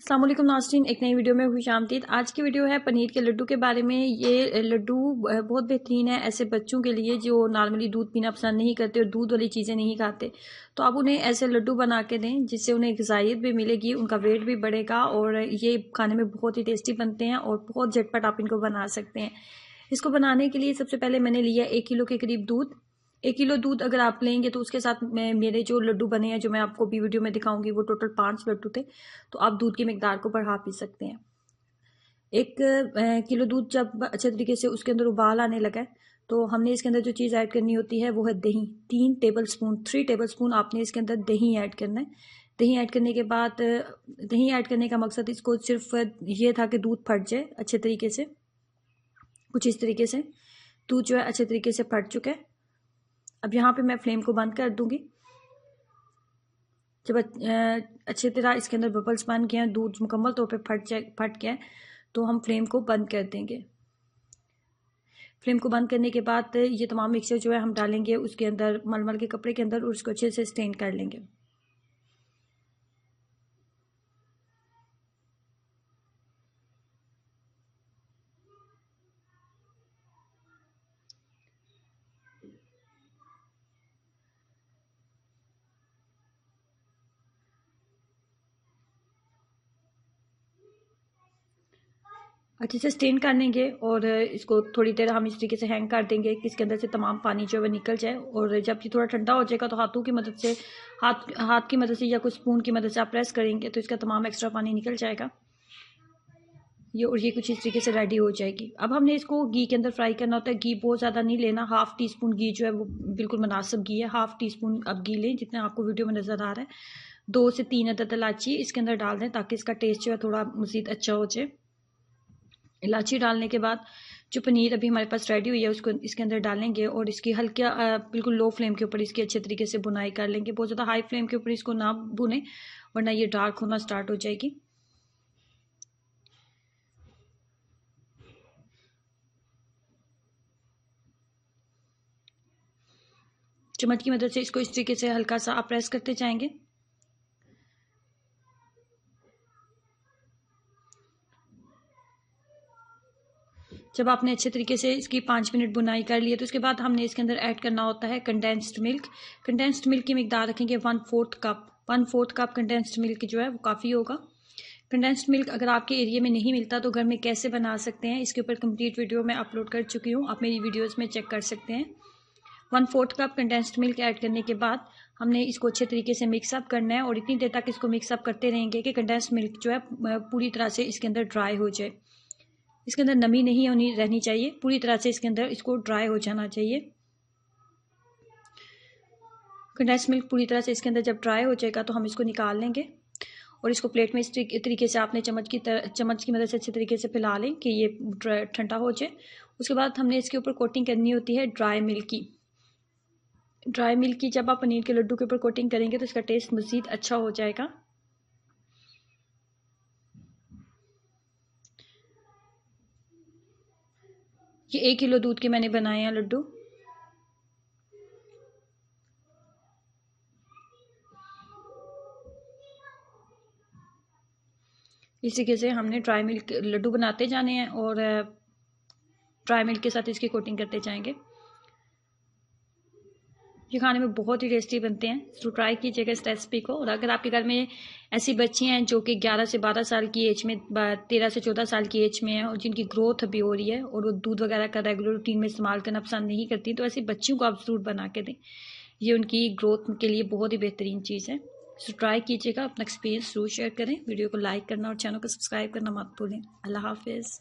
अस्सलाम वालेकुम नाज़रीन, एक नई वीडियो में खुशामदीद। आज की वीडियो है पनीर के लड्डू के बारे में। ये लड्डू बहुत बेहतरीन है ऐसे बच्चों के लिए जो नॉर्मली दूध पीना पसंद नहीं करते और दूध वाली चीज़ें नहीं खाते। तो आप उन्हें ऐसे लड्डू बना के दें जिससे उन्हें ग़िज़ाइयत भी मिलेगी, उनका वेट भी बढ़ेगा और ये खाने में बहुत ही टेस्टी बनते हैं और बहुत झटपट आप इनको बना सकते हैं। इसको बनाने के लिए सबसे पहले मैंने लिया 1 किलो के करीब दूध। 1 किलो दूध अगर आप लेंगे तो उसके साथ मेरे जो लड्डू बने हैं, जो मैं आपको भी वीडियो में दिखाऊंगी, वो टोटल 5 लड्डू थे। तो आप दूध की मिकदार को बढ़ा भी सकते हैं। 1 किलो दूध जब अच्छे तरीके से उसके अंदर उबाल आने लगा है तो हमने इसके अंदर जो चीज़ ऐड करनी होती है वो है दही। 3 टेबल स्पून आपने इसके अंदर दही ऐड करना है। दही ऐड करने के बाद दही ऐड करने का मकसद इसको सिर्फ ये था कि दूध फट जाए अच्छे तरीके से। कुछ इस तरीके से दूध जो है अच्छे तरीके से फट चुका है। अब यहाँ पे मैं फ्लेम को बंद कर दूंगी। जब अच्छी तरह इसके अंदर बबल्स बन गए हैं, दूध मुकम्मल तौर पे फट गया है, तो हम फ्लेम को बंद कर देंगे। फ्लेम को बंद करने के बाद ये तमाम मिक्सचर जो है हम डालेंगे उसके अंदर मलमल के कपड़े के अंदर और उसको अच्छे से स्टेन कर लेंगे। अच्छे से स्टेन कर लेंगे और इसको थोड़ी देर हम इस तरीके से हैंग कर देंगे कि इसके अंदर से तमाम पानी जो है निकल जाए। और जब ये थोड़ा ठंडा हो जाएगा तो हाथों की मदद से हाथ की मदद से या कुछ स्पून की मदद से आप प्रेस करेंगे तो इसका तमाम एक्स्ट्रा पानी निकल जाएगा। ये कुछ इस तरीके से रेडी हो जाएगी। अब हमने इसको घी के अंदर फ्राई करना होता है। घी बहुत ज़्यादा नहीं लेना, 1/2 टीस्पून घी जो है वो बिल्कुल मुनासिब घी है। 1/2 टीस्पून अब घी लें जितना आपको वीडियो में नज़र आ रहा है। 2 से 3 अदद इलायची इसके अंदर डाल दें ताकि इसका टेस्ट जो है थोड़ा मज़ीद अच्छा हो जाए। इलायची डालने के बाद जो पनीर अभी हमारे पास रेडी हुई है उसको इसके अंदर डालेंगे और इसकी हल्का बिल्कुल लो फ्लेम के ऊपर इसकी अच्छे तरीके से बुनाई कर लेंगे। बहुत ज़्यादा हाई फ्लेम के ऊपर इसको ना भुने वरना ये डार्क होना स्टार्ट हो जाएगी। चम्मच की मदद से इसको इस तरीके से हल्का सा आप प्रेस करते जाएंगे। जब आपने अच्छे तरीके से इसकी 5 मिनट बुनाई कर ली है तो उसके बाद हमने इसके अंदर ऐड करना होता है कंडेंस्ड मिल्क। कंडेंस्ड मिल्क की मिकदार रखेंगे 1/4 कप। 1/4 कप कंडेंस्ड मिल्क जो है वो काफ़ी होगा। कंडेंस्ड मिल्क अगर आपके एरिया में नहीं मिलता तो घर में कैसे बना सकते हैं, इसके ऊपर कंप्लीट वीडियो मैं अपलोड कर चुकी हूँ, आप मेरी वीडियोज़ में चेक कर सकते हैं। 1/4 कप कंडेंस्ड मिल्क ऐड करने के बाद हमने इसको अच्छे तरीके से मिक्सअप करना है और इतनी देर तक इसको मिक्सअप करते रहेंगे कि कंडेंस्ड मिल्क जो है पूरी तरह से इसके अंदर ड्राई हो जाए। इसके अंदर नमी नहीं होनी रहनी चाहिए, पूरी तरह से इसके अंदर इसको ड्राई हो जाना चाहिए। कंडेंस्ड मिल्क पूरी तरह से इसके अंदर जब ड्राई हो जाएगा तो हम इसको निकाल लेंगे और इसको प्लेट में इस तरीके से आपने चम्मच की मदद से अच्छे तरीके से फैला लें कि ये ठंडा हो जाए। उसके बाद हमने इसके ऊपर कोटिंग करनी होती है ड्राई मिल्क की। ड्राई मिल्क की जब आप पनीर के लड्डू के ऊपर कोटिंग करेंगे तो इसका टेस्ट मज़ीद अच्छा हो जाएगा। ये 1 किलो दूध के मैंने बनाए हैं लड्डू। इस तरीके से हमने ड्राई मिल्क लड्डू बनाते जाने हैं और ड्राई मिल्क के साथ इसकी कोटिंग करते जाएंगे। ये खाने में बहुत ही टेस्टी बनते हैं, तो ट्राई कीजिएगा इस रेसिपी को। और अगर आपके घर में ऐसी बच्ची हैं जो कि 11 से 12 साल की एज में, 13 से 14 साल की एज में है और जिनकी ग्रोथ अभी हो रही है और वो दूध वगैरह का रेगुलर रूटीन में इस्तेमाल करना पसंद नहीं करती, तो ऐसी बच्चियों को आप ज़रूर बना के दें। ये उनकी ग्रोथ के लिए बहुत ही बेहतरीन चीज़ है। सो ट्राई कीजिएगा, अपना एक्सपीरियंस जरूर शेयर करें, वीडियो को लाइक करना और चैनल को सब्सक्राइब करना मत भूलें। अल्लाह हाफिज़।